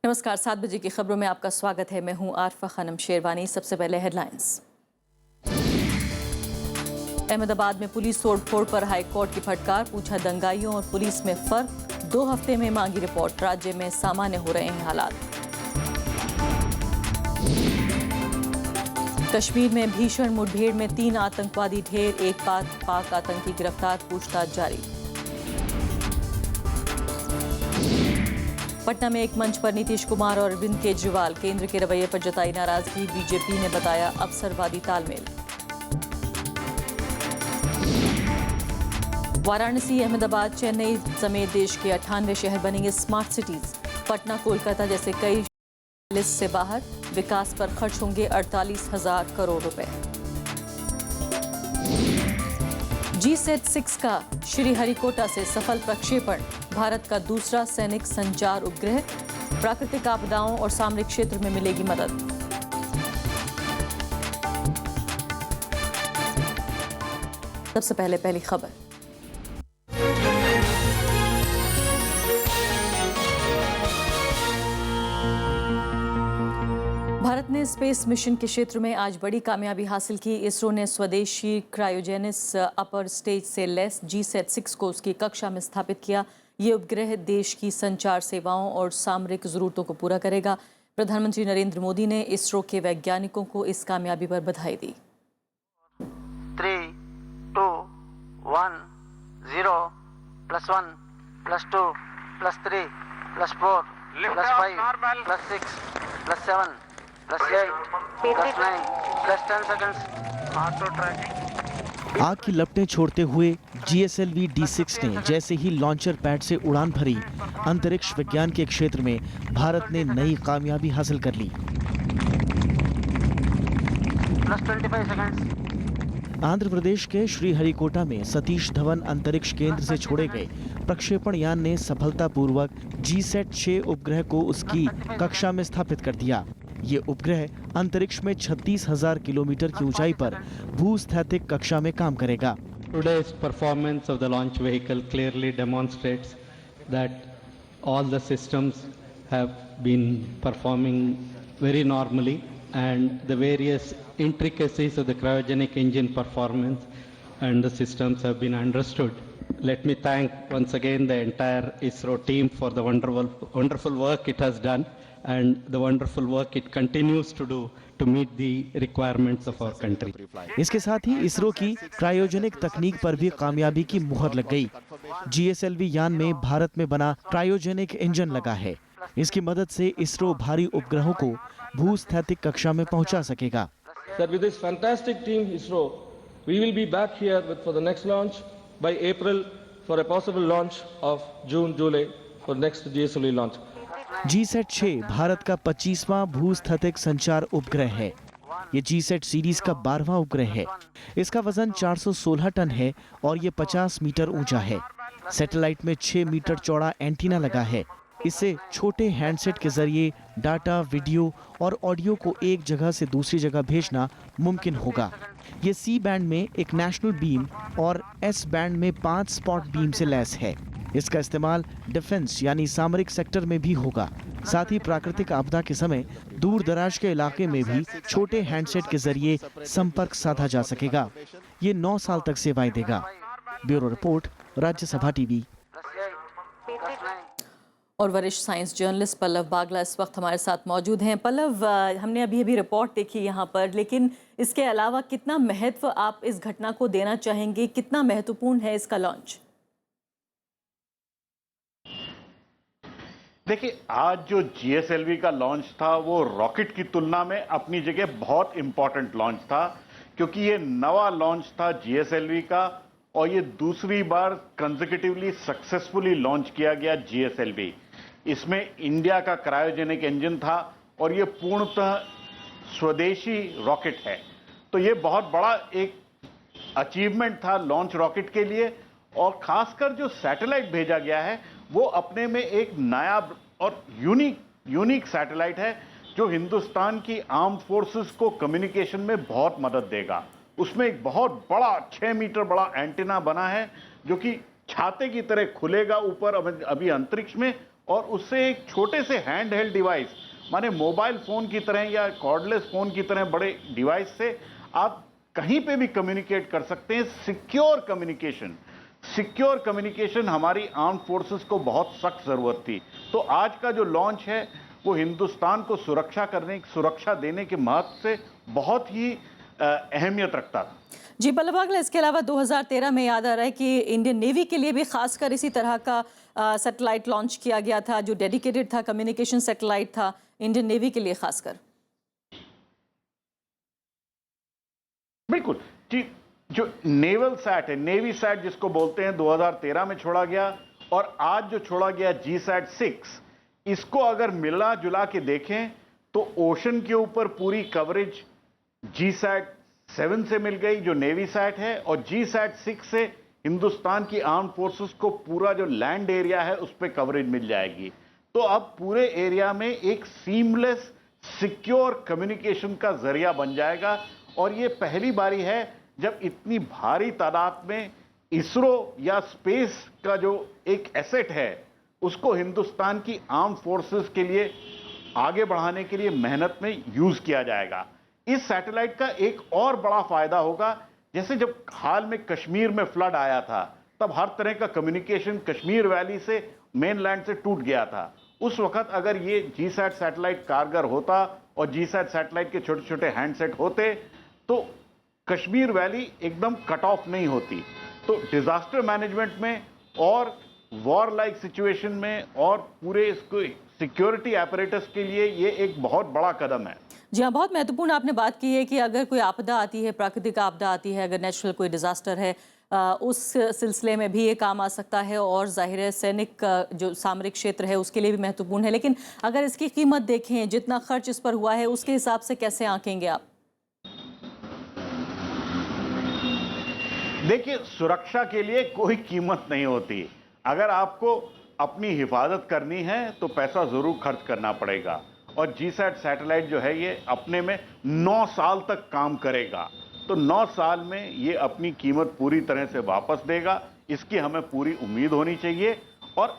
नमस्कार, 7 बजे की खबरों में आपका स्वागत है। मैं हूं आरफा खानम शेरवानी। सबसे पहले हेडलाइंस। अहमदाबाद में पुलिस तोड़फोड़ पर हाईकोर्ट की फटकार, पूछा दंगाइयों और पुलिस में फर्क, 2 हफ्ते में मांगी रिपोर्ट। राज्य में सामान्य हो रहे हैं हालात। कश्मीर में भीषण मुठभेड़ में 3 आतंकवादी ढेर, एक पाक आतंकी गिरफ्तार, पूछताछ जारी। पटना में एक मंच पर नीतीश कुमार और अरविंद केजरीवाल, केंद्र के रवैये पर जताई नाराजगी, बीजेपी ने बताया अवसरवादी तालमेल। वाराणसी, अहमदाबाद, चेन्नई समेत देश के 98 शहर बनेंगे स्मार्ट सिटीज। पटना, कोलकाता जैसे कई लिस्ट से बाहर, विकास पर खर्च होंगे 48,000 करोड़ रुपए। G-SAT-6 का श्रीहरिकोटा से सफल प्रक्षेपण, भारत का दूसरा सैनिक संचार उपग्रह, प्राकृतिक आपदाओं और सामरिक क्षेत्र में मिलेगी मदद। सबसे पहली खबर। भारत ने स्पेस मिशन के क्षेत्र में आज बड़ी कामयाबी हासिल की। इसरो ने स्वदेशी क्रायोजेनिक्स अपर स्टेज से लैस G-SAT-6 को उसकी कक्षा में स्थापित किया। ये उपग्रह देश की संचार सेवाओं और सामरिक जरूरतों को पूरा करेगा। प्रधानमंत्री नरेंद्र मोदी ने इसरो के वैज्ञानिकों को इस कामयाबी पर बधाई दी। 3, 2, 1, 0, +1, +2, +3, +4, +5, +6, +7, +8, +9, +10 seconds. Auto tracking. आग की लपटें छोड़ते हुए GSLV D6 ने जैसे ही लॉन्चर पैड से उड़ान भरी, अंतरिक्ष विज्ञान के क्षेत्र में भारत ने नई कामयाबी हासिल कर ली। +25 seconds. आंध्र प्रदेश के श्रीहरिकोटा में सतीश धवन अंतरिक्ष केंद्र से छोड़े गए प्रक्षेपण यान ने सफलतापूर्वक G-SAT-6 उपग्रह को उसकी कक्षा में स्थापित कर दिया। ये उपग्रह अंतरिक्ष में 36,000 किलोमीटर की ऊंचाई पर भूस्थैतिक कक्षा में काम करेगा। Today's performance of the launch vehicle clearly demonstrates that all the systems have been performing very normally and the various intricacies of the cryogenic engine performance and the systems have been understood. Let me thank once again the entire ISRO team for the wonderful work it has done and the wonderful work it continues to do to meet the requirements of our country. इसके साथ ही इसरो की cryogenic तकनीक पर भी कामयाबी की मुहर लग गई। GSLV यान में भारत में बना क्रायोजेनिक इंजन लगा है। इसकी मदद से इसरो भारी उपग्रहों को भूस्थैतिक कक्षा में पहुंचा सकेगा। That with this fantastic team ISRO, we will be back here for the next launch by April for a possible launch of June, July for next GSLV launch. G-SAT-6 Bharat का 25वां भूस्थैतिक संचार उपग्रह है। ये G-SAT सीरीज का 12वां उपग्रह है। इसका वजन 416 टन है और ये 50 मीटर ऊंचा है। सैटेलाइट में 6 मीटर चौड़ा एंटीना लगा है। इससे छोटे हैंडसेट के जरिए डाटा, वीडियो और ऑडियो को एक जगह से दूसरी जगह भेजना मुमकिन होगा। ये C बैंड में एक नेशनल बीम और S बैंड में 5 स्पॉट बीम से लैस है। इसका इस्तेमाल डिफेंस यानी सामरिक सेक्टर में भी होगा। साथ ही प्राकृतिक आपदा के समय दूर दराज के इलाके में भी छोटे हैंडसेट के जरिए संपर्क साधा जा सकेगा। ये 9 साल तक सेवाएं देगा। Bureau report, Rajya Sabha TV. और वरिष्ठ साइंस जर्नलिस्ट पल्लव बागला इस वक्त हमारे साथ मौजूद हैं। पल्लव, हमने अभी रिपोर्ट देखी यहाँ पर, लेकिन इसके अलावा कितना महत्व आप इस घटना को देना चाहेंगे? कितना महत्वपूर्ण है इसका लॉन्च? देखिए, आज जो GSLV का लॉन्च था वो रॉकेट की तुलना में अपनी जगह बहुत इंपॉर्टेंट लॉन्च था, क्योंकि ये नवा लॉन्च था GSLV का और ये दूसरी बार कंसेक्यूटिवली सक्सेसफुली लॉन्च किया गया GSLV। इसमें इंडिया का क्रायोजेनिक इंजन था और ये पूर्णतः स्वदेशी रॉकेट है। तो ये बहुत बड़ा एक अचीवमेंट था लॉन्च रॉकेट के लिए। और खासकर जो सैटेलाइट भेजा गया है वो अपने में एक नया और यूनिक सैटेलाइट है, जो हिंदुस्तान की आर्म्ड फोर्सेस को कम्युनिकेशन में बहुत मदद देगा। उसमें एक बहुत बड़ा 6 मीटर बड़ा एंटीना बना है जो कि छाते की तरह खुलेगा ऊपर अभी अंतरिक्ष में और उससे एक छोटे से हैंड हेल्ड डिवाइस, माने मोबाइल फोन की तरह या कॉर्डलेस फोन की तरह बड़े डिवाइस से आप कहीं पे भी कम्युनिकेट कर सकते हैं। सिक्योर कम्युनिकेशन हमारी आर्म्ड फोर्सेस को बहुत सख्त जरूरत थी। तो आज का जो लॉन्च है वो हिंदुस्तान को सुरक्षा देने के महत्व से बहुत ही अहमियत रखता था। जी पल्लव बागला, इसके अलावा 2013 में याद आ रहा है कि इंडियन नेवी के लिए भी खासकर इसी तरह का सैटेलाइट लॉन्च किया गया था, जो डेडिकेटेड था, कम्युनिकेशन सैटेलाइट था इंडियन नेवी के लिए खासकर। बिल्कुल जी, जो नेवल सैट है, नेवी सैट जिसको बोलते हैं, 2013 में छोड़ा गया और आज जो छोड़ा गया GSAT-6, इसको अगर मिला जुला के देखें तो ओशन के ऊपर पूरी कवरेज GSAT-7 से मिल गई जो नेवी सैट है, और GSAT-6 से हिंदुस्तान की आर्म्ड फोर्सेस को पूरा जो लैंड एरिया है उस पर कवरेज मिल जाएगी। तो अब पूरे एरिया में एक सीमलेस सिक्योर कम्युनिकेशन का जरिया बन जाएगा। और ये पहली बारी है जब इतनी भारी तादाद में इसरो या स्पेस का जो एक एसेट है उसको हिंदुस्तान की आर्म फोर्सेस के लिए आगे बढ़ाने के लिए मेहनत में यूज किया जाएगा। इस सैटेलाइट का एक और बड़ा फायदा होगा, जैसे जब हाल में कश्मीर में फ्लड आया था तब हर तरह का कम्युनिकेशन कश्मीर वैली से मेनलैंड से टूट गया था। उस वक्त अगर ये GSAT सैटेलाइट कारगर होता और GSAT सैटेलाइट के छोटे छोटे हैंडसेट होते तो कश्मीर वैली एकदम कट ऑफ नहीं होती। तो डिजास्टर मैनेजमेंट में और वॉर लाइक सिचुएशन में और पूरे इसको सिक्योरिटी apparatus के लिए ये एक बहुत बड़ा कदम है। जी हाँ, बहुत महत्वपूर्ण आपने बात की है कि अगर कोई आपदा आती है, प्राकृतिक आपदा आती है, अगर नेचुरल कोई डिजास्टर है, उस सिलसिले में भी ये काम आ सकता है, और जाहिर है सैनिक जो सामरिक क्षेत्र है उसके लिए भी महत्वपूर्ण है। लेकिन अगर इसकी कीमत देखें, जितना खर्च इस पर हुआ है, उसके हिसाब से कैसे आंकेंगे आप? देखिए, सुरक्षा के लिए कोई कीमत नहीं होती। अगर आपको अपनी हिफाजत करनी है तो पैसा जरूर खर्च करना पड़ेगा। और GSAT सैटेलाइट जो है ये अपने में 9 साल तक काम करेगा, तो 9 साल में ये अपनी कीमत पूरी तरह से वापस देगा, इसकी हमें पूरी उम्मीद होनी चाहिए। और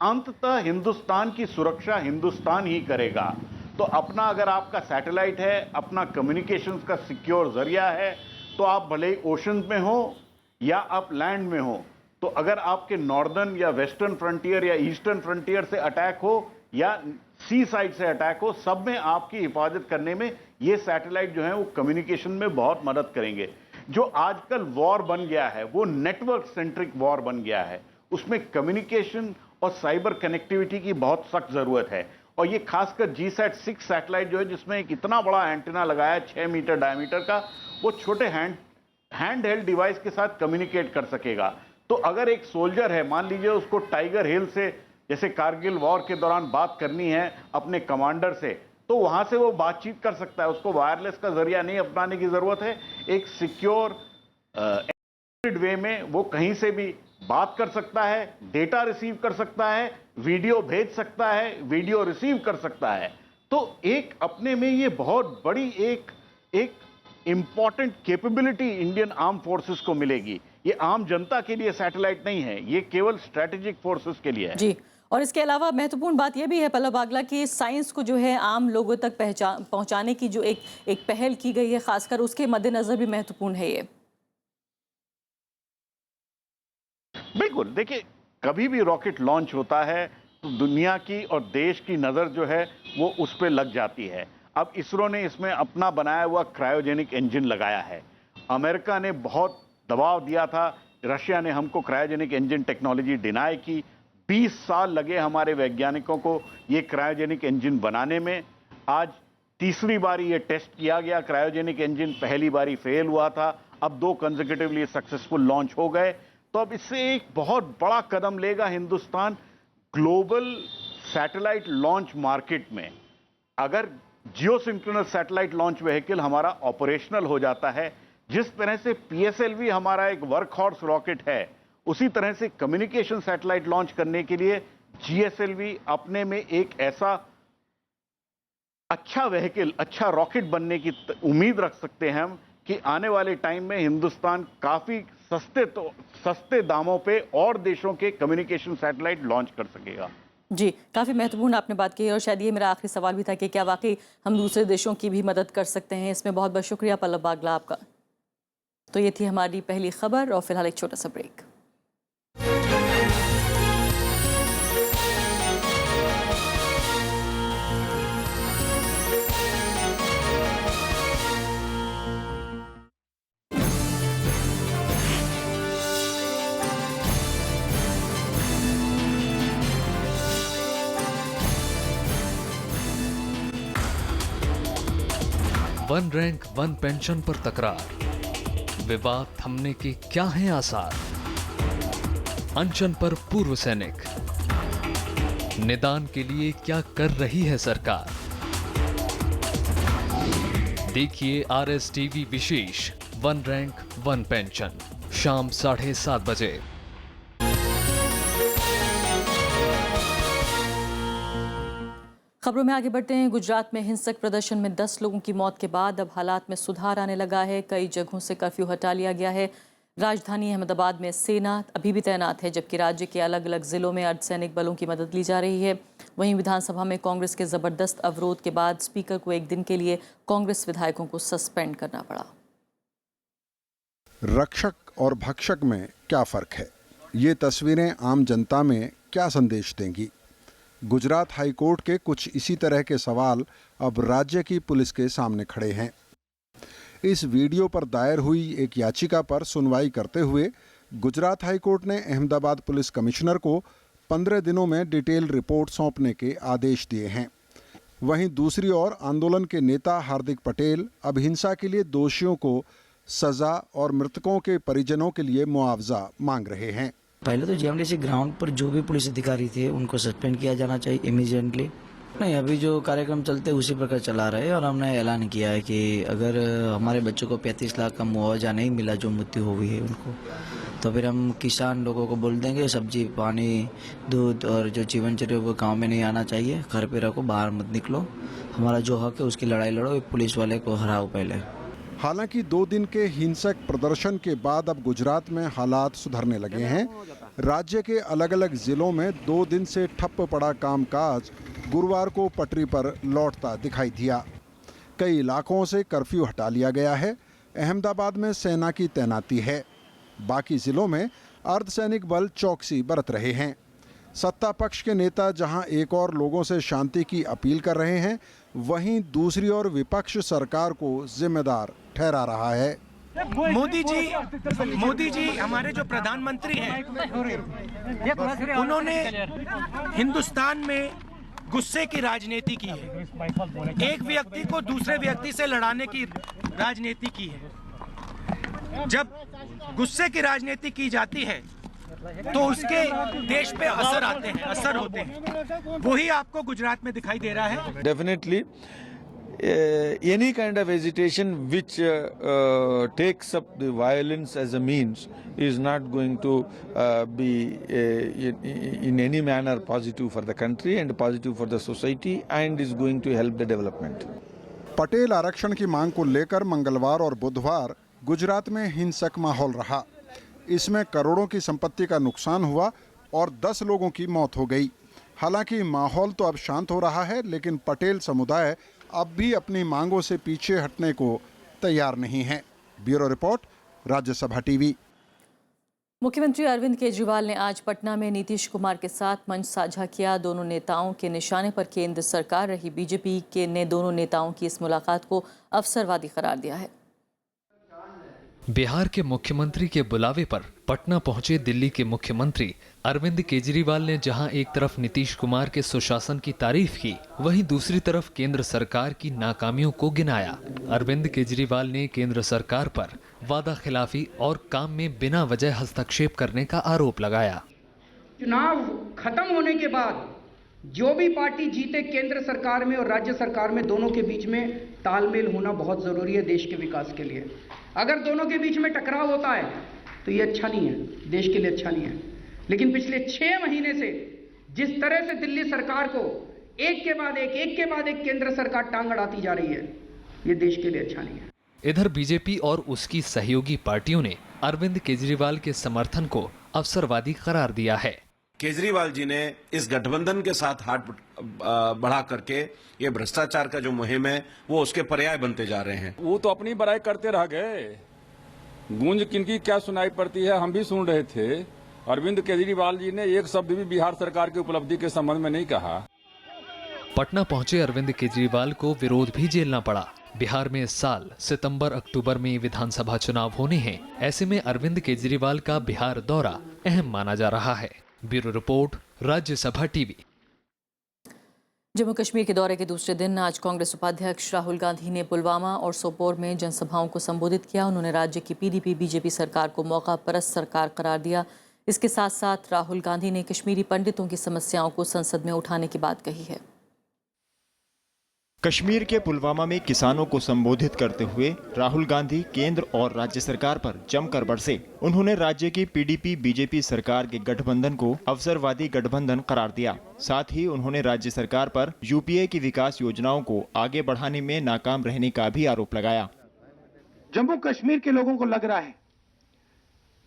अंततः हिंदुस्तान की सुरक्षा हिंदुस्तान ही करेगा। तो अपना अगर आपका सैटेलाइट है, अपना कम्युनिकेशंस का सिक्योर जरिया है, तो आप भले ही ओशन में हो या आप लैंड में हो, तो अगर आपके नॉर्दर्न या वेस्टर्न फ्रंटियर या ईस्टर्न फ्रंटियर से अटैक हो या सी साइड से अटैक हो, सब में आपकी हिफाजत करने में ये सैटेलाइट जो है वो कम्युनिकेशन में बहुत मदद करेंगे। जो आजकल वॉर बन गया है वो नेटवर्क सेंट्रिक वॉर बन गया है, उसमें कम्युनिकेशन और साइबर कनेक्टिविटी की बहुत सख्त जरूरत है। और ये खासकर GSAT-6 सैटेलाइट जो है, जिसमें एक इतना बड़ा एंटीना लगाया है 6 मीटर डायमीटर का, वो छोटे हैंड हेल्ड डिवाइस के साथ कम्युनिकेट कर सकेगा। तो अगर एक सोल्जर है, मान लीजिए उसको टाइगर हिल से जैसे कारगिल वॉर के दौरान बात करनी है अपने कमांडर से, तो वहां से वो बातचीत कर सकता है, उसको वायरलेस का जरिया नहीं अपनाने की जरूरत है। एक सिक्योर वे में वो कहीं से भी बात कर सकता है, डेटा रिसीव कर सकता है, वीडियो भेज सकता है, वीडियो रिसीव कर सकता है। तो एक अपने में ये बहुत बड़ी एक important capability Indian arm forces को मिलेगी। ये आम जनता के लिए सैटेलाइट नहीं है, ये केवल स्ट्रेटेजिक फोर्सेस के लिए है। जी, और इसके अलावा महत्वपूर्ण बात यह भी है पल्लव बागला कि साइंस को जो है आम लोगों तक पहुंचाने की जो एक पहल की गई है, खासकर उसके मद्देनजर भी महत्वपूर्ण है ये। बिल्कुल, देखिए, कभी भी रॉकेट लॉन्च होता है तो दुनिया की और देश की नजर जो है वो उस पर लग जाती है। अब इसरो ने इसमें अपना बनाया हुआ क्रायोजेनिक इंजन लगाया है। अमेरिका ने बहुत दबाव दिया था, रशिया ने हमको क्रायोजेनिक इंजन टेक्नोलॉजी डिनाई की। 20 साल लगे हमारे वैज्ञानिकों को ये क्रायोजेनिक इंजन बनाने में। आज तीसरी बारी ये टेस्ट किया गया क्रायोजेनिक इंजन, पहली बारी फेल हुआ था, अब 2 कंसेक्यूटिवली सक्सेसफुल लॉन्च हो गए। तो अब इससे एक बहुत बड़ा कदम लेगा Hindustan global satellite launch market में। अगर जियोसिंक्रोनस सैटेलाइट लॉन्च व्हीकल हमारा ऑपरेशनल हो जाता है, जिस तरह से PSLV हमारा एक वर्कहॉर्स रॉकेट है, उसी तरह से कम्युनिकेशन सैटेलाइट लॉन्च करने के लिए GSLV अपने में एक ऐसा अच्छा व्हीकल, अच्छा रॉकेट बनने की उम्मीद रख सकते हैं हम कि आने वाले टाइम में हिंदुस्तान काफी सस्ते दामों पे और देशों के कम्युनिकेशन सैटेलाइट लॉन्च कर सकेगा। जी, काफ़ी महत्वपूर्ण आपने बात की और शायद ये मेरा आखिरी सवाल भी था कि क्या वाकई हम दूसरे देशों की भी मदद कर सकते हैं। इसमें बहुत बहुत शुक्रिया पल्लव बागला आपका। तो ये थी हमारी पहली खबर और फिलहाल एक छोटा सा break. One rank one pension पर तकरार, विवाद थमने के क्या हैं आसार? अनशन पर पूर्व सैनिक, निदान के लिए क्या कर रही है सरकार? देखिए RS TV विशेष वन रैंक वन पेंशन शाम 7:30 बजे। खबरों में आगे बढ़ते हैं। गुजरात में हिंसक प्रदर्शन में 10 लोगों की मौत के बाद अब हालात में सुधार आने लगा है। कई जगहों से कर्फ्यू हटा लिया गया है। राजधानी अहमदाबाद में सेना अभी भी तैनात है, जबकि राज्य के अलग अलग जिलों में अर्धसैनिक बलों की मदद ली जा रही है। वहीं विधानसभा में कांग्रेस के जबरदस्त अवरोध के बाद स्पीकर को एक दिन के लिए कांग्रेस विधायकों को सस्पेंड करना पड़ा। रक्षक और भक्षक में क्या फर्क है? ये तस्वीरें आम जनता में क्या संदेश देंगी? गुजरात हाई कोर्ट के कुछ इसी तरह के सवाल अब राज्य की पुलिस के सामने खड़े हैं। इस वीडियो पर दायर हुई एक याचिका पर सुनवाई करते हुए गुजरात हाई कोर्ट ने अहमदाबाद पुलिस कमिश्नर को 15 दिनों में डिटेल रिपोर्ट सौंपने के आदेश दिए हैं। वहीं दूसरी ओर आंदोलन के नेता हार्दिक पटेल अब हिंसा के लिए दोषियों को सजा और मृतकों के परिजनों के लिए मुआवजा मांग रहे हैं। पहले तो जीएमडीसी ग्राउंड पर जो भी पुलिस अधिकारी थे उनको सस्पेंड किया जाना चाहिए इमीडिएटली। नहीं, अभी जो कार्यक्रम चलते हैं उसी प्रकार चला रहे हैं और हमने ऐलान किया है कि अगर हमारे बच्चों को 35 लाख का मुआवजा नहीं मिला जो मृत्यु हुई है उनको, तो फिर हम किसान लोगों को बोल देंगे सब्जी पानी दूध और जो जीवन चर्या वो गाँव में नहीं आना चाहिए, घर पे रखो, बाहर मत निकलो, हमारा जो हक है उसकी लड़ाई लड़ो, पुलिस वाले को हराओ पहले। हालांकि 2 दिन के हिंसक प्रदर्शन के बाद अब गुजरात में हालात सुधरने लगे हैं। राज्य के अलग अलग जिलों में 2 दिन से ठप्प पड़ा कामकाज गुरुवार को पटरी पर लौटता दिखाई दिया। कई इलाकों से कर्फ्यू हटा लिया गया है। अहमदाबाद में सेना की तैनाती है। बाकी जिलों में अर्धसैनिक बल चौकसी बरत रहे हैं। सत्ता पक्ष के नेता जहां एक और लोगों से शांति की अपील कर रहे हैं, वहीं दूसरी ओर विपक्ष सरकार को जिम्मेदार ठहरा रहा है। मोदी जी हमारे जो प्रधानमंत्री हैं, उन्होंने हिंदुस्तान में गुस्से की राजनीति की है। एक व्यक्ति को दूसरे व्यक्ति से लड़ाने की राजनीति की है। जब गुस्से की राजनीति की जाती है तो उसके देश पे असर होते हैं। वही आपको गुजरात में दिखाई दे रहा है। Definitely, any kind of agitation which takes up the violence as a means is not going to be in any manner positive for the country and positive for the society and is going to help the development. Patel आरक्षण की मांग को लेकर मंगलवार और बुधवार गुजरात में हिंसक माहौल रहा। इसमें करोड़ों की संपत्ति का नुकसान हुआ और 10 लोगों की मौत हो गई। हालांकि माहौल तो अब शांत हो रहा है, लेकिन पटेल समुदाय अब भी अपनी मांगों से पीछे हटने को तैयार नहीं है। Bureau report, Rajya Sabha TV. मुख्यमंत्री अरविंद केजरीवाल ने आज पटना में नीतीश कुमार के साथ मंच साझा किया। दोनों नेताओं के निशाने पर केंद्र सरकार रही। बीजेपी के ने दोनों नेताओं की इस मुलाकात को अवसरवादी करार दिया है। बिहार के मुख्यमंत्री के बुलावे पर पटना पहुंचे दिल्ली के मुख्यमंत्री अरविंद केजरीवाल ने जहां एक तरफ नीतीश कुमार के सुशासन की तारीफ की, वहीं दूसरी तरफ केंद्र सरकार की नाकामियों को गिनाया। अरविंद केजरीवाल ने केंद्र सरकार पर वादा खिलाफी और काम में बिना वजह हस्तक्षेप करने का आरोप लगाया। चुनाव खत्म होने के बाद जो भी पार्टी जीते केंद्र सरकार में और राज्य सरकार में, दोनों के बीच में तालमेल होना बहुत जरूरी है देश के विकास के लिए। अगर दोनों के बीच में टकराव होता है तो ये अच्छा नहीं है, देश के लिए अच्छा नहीं है। लेकिन पिछले 6 महीने से जिस तरह से दिल्ली सरकार को एक के बाद एक केंद्र सरकार टांग अड़ाती जा रही है, ये देश के लिए अच्छा नहीं है। इधर बीजेपी और उसकी सहयोगी पार्टियों ने अरविंद केजरीवाल के समर्थन को अवसरवादी करार दिया है। केजरीवाल जी ने इस गठबंधन के साथ हाथ बढ़ा करके ये भ्रष्टाचार का जो मुहिम है वो उसके पर्याय बनते जा रहे हैं। वो तो अपनी बड़ाई करते रह गए, गूंज किनकी क्या सुनाई पड़ती है हम भी सुन रहे थे। अरविंद केजरीवाल जी ने एक शब्द भी बिहार सरकार की उपलब्धि के संबंध में नहीं कहा। पटना पहुंचे अरविंद केजरीवाल को विरोध भी झेलना पड़ा। बिहार में इस साल सितंबर अक्टूबर में विधानसभा चुनाव होने हैं। ऐसे में अरविंद केजरीवाल का बिहार दौरा अहम माना जा रहा है। Bureau report, Rajya Sabha TV. Jammu Kashmir के दौरे के दूसरे दिन आज कांग्रेस उपाध्यक्ष राहुल गांधी ने पुलवामा और सोपोर में जनसभाओं को संबोधित किया। उन्होंने राज्य की पीडीपी बीजेपी सरकार को मौका परस्त सरकार करार दिया। इसके साथ साथ राहुल गांधी ने कश्मीरी पंडितों की समस्याओं को संसद में उठाने की बात कही है। कश्मीर के पुलवामा में किसानों को संबोधित करते हुए राहुल गांधी केंद्र और राज्य सरकार पर जमकर बरसे। उन्होंने राज्य की पीडीपी बीजेपी सरकार के गठबंधन को अवसरवादी गठबंधन करार दिया। साथ ही उन्होंने राज्य सरकार पर यूपीए की विकास योजनाओं को आगे बढ़ाने में नाकाम रहने का भी आरोप लगाया। जम्मू कश्मीर के लोगों को लग रहा है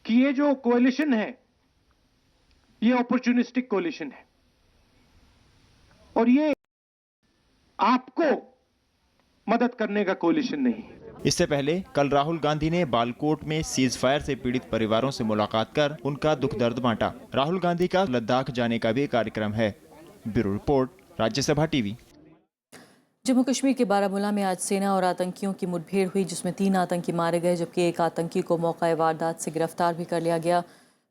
कि ये जो कोalition है ये अपॉर्चुनिस्टिक कोalition है और ये आपको मदद करने का कोalition नहीं है। इससे पहले कल राहुल गांधी ने बालकोट में सीज फायर से पीड़ित परिवारों से मुलाकात कर उनका दुख दर्द बांटा। राहुल गांधी का लद्दाख जाने का भी कार्यक्रम है। Bureau report, Rajya Sabha TV. Jammu Kashmir के बारामूला में आज सेना और आतंकियों की मुठभेड़ हुई, जिसमें 3 आतंकी मारे गए जबकि एक आतंकी को मौका वारदात से गिरफ्तार भी कर लिया गया।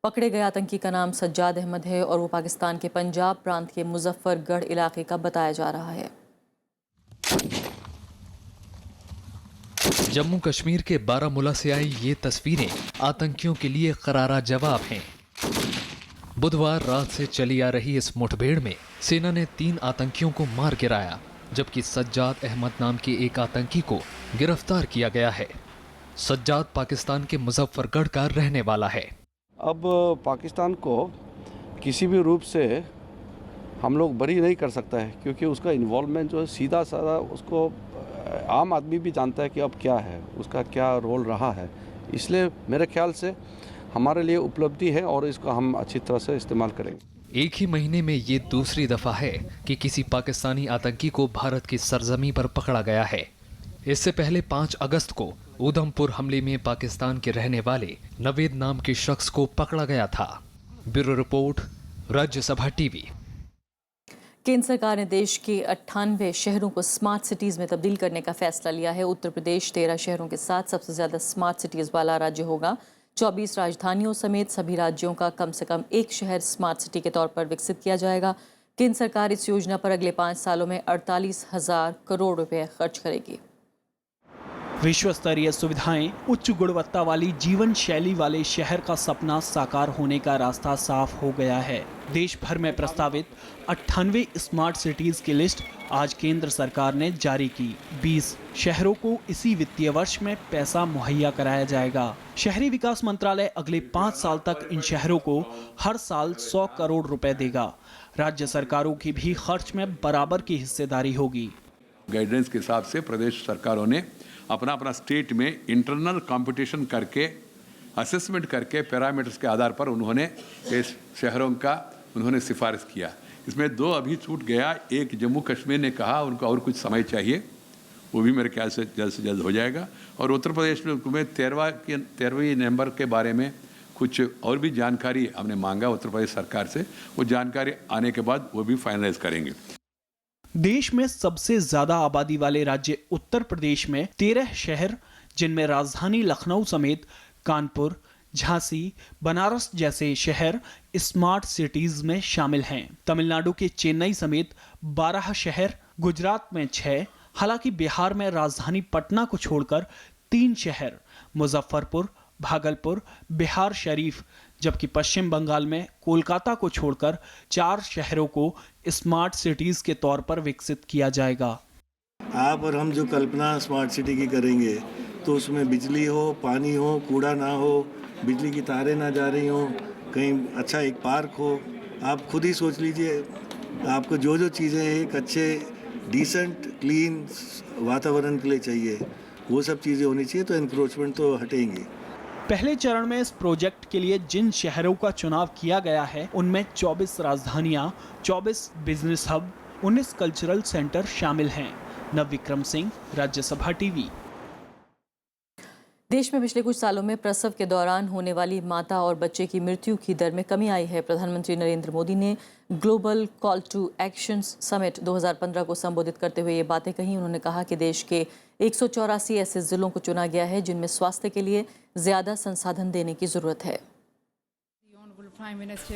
पकड़े गए आतंकी का नाम सज्जाद अहमद है और वो पाकिस्तान के पंजाब प्रांत के मुजफ्फरगढ़ इलाके का बताया जा रहा है। जम्मू कश्मीर के बारामूला से आई ये तस्वीरें आतंकियों के लिए करारा जवाब हैं। बुधवार रात से चली आ रही इस मुठभेड़ में सेना ने 3 आतंकियों को मार गिराया, जबकि सज्जाद अहमद नाम के एक आतंकी को गिरफ्तार किया गया है। सज्जाद पाकिस्तान के मुजफ्फरगढ़ का रहने वाला है। अब पाकिस्तान को किसी भी रूप से हम लोग बरी नहीं कर सकता है, क्योंकि उसका इन्वॉल्वमेंट जो है सीधा साधा उसको आम आदमी भी जानता है कि अब क्या है, उसका क्या रोल रहा है। इसलिए मेरे ख्याल से हमारे लिए उपलब्धि है और इसको हम अच्छी तरह से इस्तेमाल करेंगे। एक ही महीने में ये दूसरी दफा है कि किसी पाकिस्तानी आतंकी को भारत की सरजमी पर पकड़ा गया है। इससे पहले 5 अगस्त को उधमपुर हमले में पाकिस्तान के रहने वाले नवेद नाम के शख्स को पकड़ा गया था। Bureau report, Rajya Sabha TV. केंद्र सरकार ने देश के 98 शहरों को स्मार्ट सिटीज में तब्दील करने का फैसला लिया है। उत्तर प्रदेश 13 शहरों के साथ सबसे ज्यादा स्मार्ट सिटीज वाला राज्य होगा। 24 राजधानियों समेत सभी राज्यों का कम से कम एक शहर स्मार्ट सिटी के तौर पर विकसित किया जाएगा। केंद्र सरकार इस योजना पर अगले 5 सालों में 48,000 करोड़ रुपए खर्च करेगी। विश्व स्तरीय सुविधाएं, उच्च गुणवत्ता वाली जीवन शैली वाले शहर का सपना साकार होने का रास्ता साफ हो गया है। देश भर में प्रस्तावित 98 स्मार्ट सिटीज की लिस्ट आज केंद्र सरकार ने जारी की। 20 शहरों को इसी वित्तीय वर्ष में पैसा मुहैया कराया जाएगा। शहरी विकास मंत्रालय अगले 5 साल तक इन शहरों को हर साल 100 करोड़ रुपए देगा। राज्य सरकारों की भी खर्च में बराबर की हिस्सेदारी होगी। गाइडेंस के हिसाब से प्रदेश सरकारों ने अपना अपना स्टेट में इंटरनल कंपटीशन करके असेसमेंट करके पैरामीटर्स के आधार पर उन्होंने इस शहरों का उन्होंने सिफारिश किया। इसमें 2 अभी छूट गया। एक जम्मू कश्मीर ने कहा उनको और कुछ समय चाहिए, वो भी मेरे ख्याल से जल्द हो जाएगा। और उत्तर प्रदेश में 13वीं नंबर के बारे में कुछ और भी जानकारी हमने मांगा उत्तर प्रदेश सरकार से। वो जानकारी आने के बाद वो भी फाइनलाइज करेंगे। देश में सबसे ज्यादा आबादी वाले राज्य उत्तर प्रदेश में 13 शहर, जिनमें राजधानी लखनऊ समेत कानपुर, झांसी, बनारस जैसे शहर स्मार्ट सिटीज में शामिल हैं। तमिलनाडु के चेन्नई समेत 12 शहर, गुजरात में 6, हालांकि बिहार में राजधानी पटना को छोड़कर 3 शहर मुजफ्फरपुर, भागलपुर, बिहार शरीफ, जबकि पश्चिम बंगाल में कोलकाता को छोड़कर 4 शहरों को स्मार्ट सिटीज के तौर पर विकसित किया जाएगा। आप और हम जो कल्पना स्मार्ट सिटी की करेंगे तो उसमें बिजली हो, पानी हो, कूड़ा ना हो, बिजली की तारें ना जा रही हो, कहीं अच्छा एक पार्क हो। आप खुद ही सोच लीजिए, आपको जो जो चीज़ें एक अच्छे डिसेंट क्लीन वातावरण के लिए चाहिए वो सब चीज़ें होनी चाहिए, तो एनक्रोचमेंट तो हटेंगी। पहले चरण में इस प्रोजेक्ट के लिए जिन शहरों का चुनाव किया गया है उनमें 24 राजधानियां, 24 बिजनेस हब, 19 कल्चरल सेंटर शामिल हैं। नवविक्रम सिंह, राज्यसभा टीवी। देश में पिछले कुछ सालों में प्रसव के दौरान होने वाली माता और बच्चे की मृत्यु की दर में कमी आई है। प्रधानमंत्री नरेंद्र मोदी ने global call to action summit 2015 को संबोधित करते हुए ये बातें कही। उन्होंने कहा कि देश के 184 ऐसे जिलों को चुना गया है जिनमें स्वास्थ्य के लिए ज्यादा संसाधन देने की जरूरत है।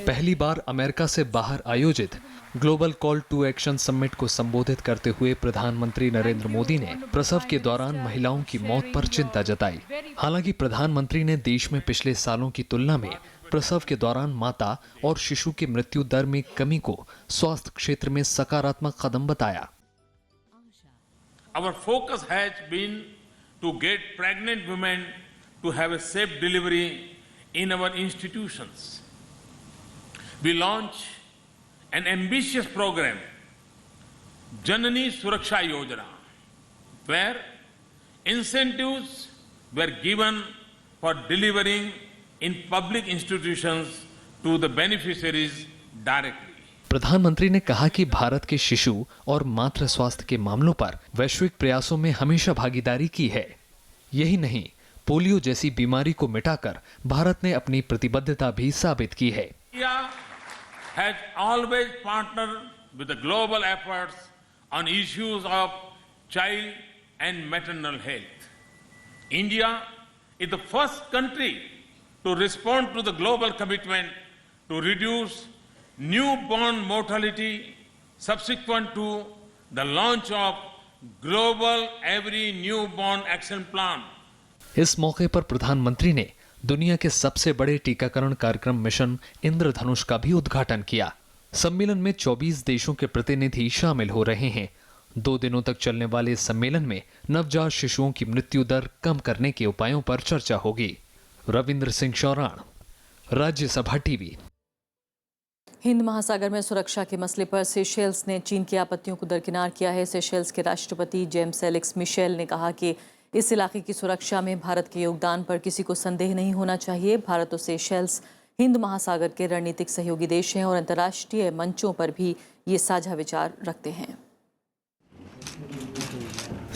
पहली बार अमेरिका से बाहर आयोजित global call to action summit को संबोधित करते हुए प्रधानमंत्री नरेंद्र मोदी ने प्रसव के दौरान महिलाओं की मौत पर चिंता जताई। हालांकि प्रधानमंत्री ने देश में पिछले सालों की तुलना में प्रसव के दौरान माता और शिशु की मृत्यु दर में कमी को स्वास्थ्य क्षेत्र में सकारात्मक कदम बताया। Our focus has been to get pregnant women to have a safe delivery in our institutions. We launched an ambitious program, Janani Suraksha Yojana, where incentives were given for delivering in public institutions to the beneficiaries directly. प्रधानमंत्री ने कहा कि भारत के शिशु और मातृ स्वास्थ्य के मामलों पर वैश्विक प्रयासों में हमेशा भागीदारी की है। यही नहीं, पोलियो जैसी बीमारी को मिटाकर भारत ने अपनी प्रतिबद्धता भी साबित की है। India has always partnered with the global efforts on issues of child and maternal health. India is the first country to respond to the global commitment to reduce newborn mortality subsequent to the launch of Global Every Newborn Action Plan. इस मौके पर प्रधानमंत्री ने दुनिया के सबसे बड़े टीकाकरण कार्यक्रम मिशन इंद्रधनुष का भी उद्घाटन किया। सम्मेलन में 24 देशों के प्रतिनिधि शामिल हो रहे हैं। 2 दिनों तक चलने वाले इस सम्मेलन में नवजात शिशुओं की मृत्यु दर कम करने के उपायों पर चर्चा होगी। रविंद्र सिंह शौराण, राज्यसभा टीवी। हिंद महासागर में सुरक्षा के मसले पर सेशेल्स ने चीन की आपत्तियों को दरकिनार किया है। सेशेल्स के राष्ट्रपति जेम्स एलेक्स मिशेल ने कहा कि इस इलाके की सुरक्षा में भारत के योगदान पर किसी को संदेह नहीं होना चाहिए। भारत और सेशेल्स हिंद महासागर के रणनीतिक सहयोगी देश हैं और अंतर्राष्ट्रीय मंचों पर भी ये साझा विचार रखते हैं।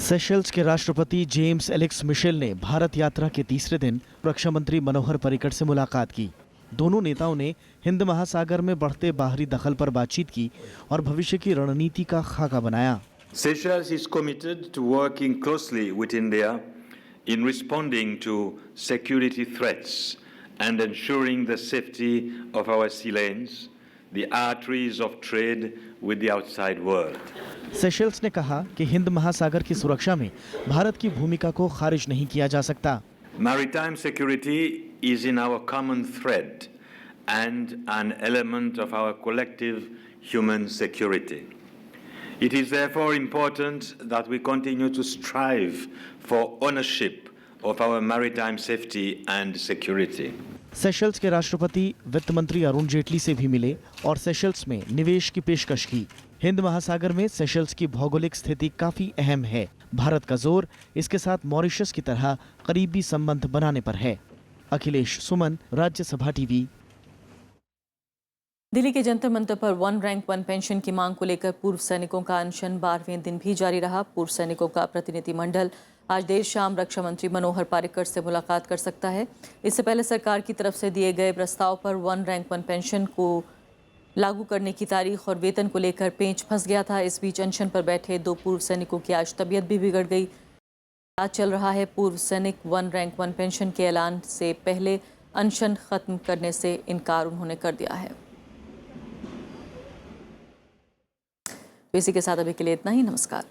सेशेल्स के राष्ट्रपति जेम्स एलेक्स मिशेल ने भारत यात्रा के तीसरे दिन रक्षा मंत्री मनोहर पर्रिकर से मुलाकात की। दोनों नेताओं ने हिंद महासागर में बढ़ते बाहरी दखल पर बातचीत की और भविष्य की रणनीति का खाका बनाया। Seychelles is committed to working closely with India in responding to security threats and ensuring the safety of our sea lanes, the arteries of trade with the outside world. Seychelles ने कहा कि हिंद महासागर की सुरक्षा में भारत की भूमिका को खारिज नहीं किया जा सकता। Maritime security is in our common thread and an element of our collective human security. It is therefore important that we continue to strive for ownership of our maritime safety and security. Seychelles के राष्ट्रपति वित्त मंत्री अरुण जेटली से भी मिले और Seychelles में निवेश की पेशकश की। हिंद महासागर में सेशेल्स की भौगोलिक स्थिति काफी अहम है। भारत का जोर इसके साथ मॉरिशस की तरह करीबी संबंध बनाने पर है। अखिलेश सुमन, राज्यसभा टीवी। दिल्ली के जंतर मंतर पर 1 रैंक 1 पेंशन की मांग को लेकर पूर्व सैनिकों का अनशन 12वें दिन भी जारी रहा। पूर्व सैनिकों का प्रतिनिधिमंडल आज देर शाम रक्षा मंत्री मनोहर पर्रिकर से मुलाकात कर सकता है। इससे पहले सरकार की तरफ से दिए गए प्रस्ताव पर 1 रैंक 1 पेंशन को लागू करने की तारीख और वेतन को लेकर पेंच फंस गया था। इस बीच अनशन पर बैठे 2 पूर्व सैनिकों की आज तबीयत भी बिगड़ गई। आज चल रहा है। पूर्व सैनिक 1 रैंक 1 पेंशन के ऐलान से पहले अनशन खत्म करने से इनकार उन्होंने कर दिया है। इसी के साथ अभी के लिए इतना ही। नमस्कार।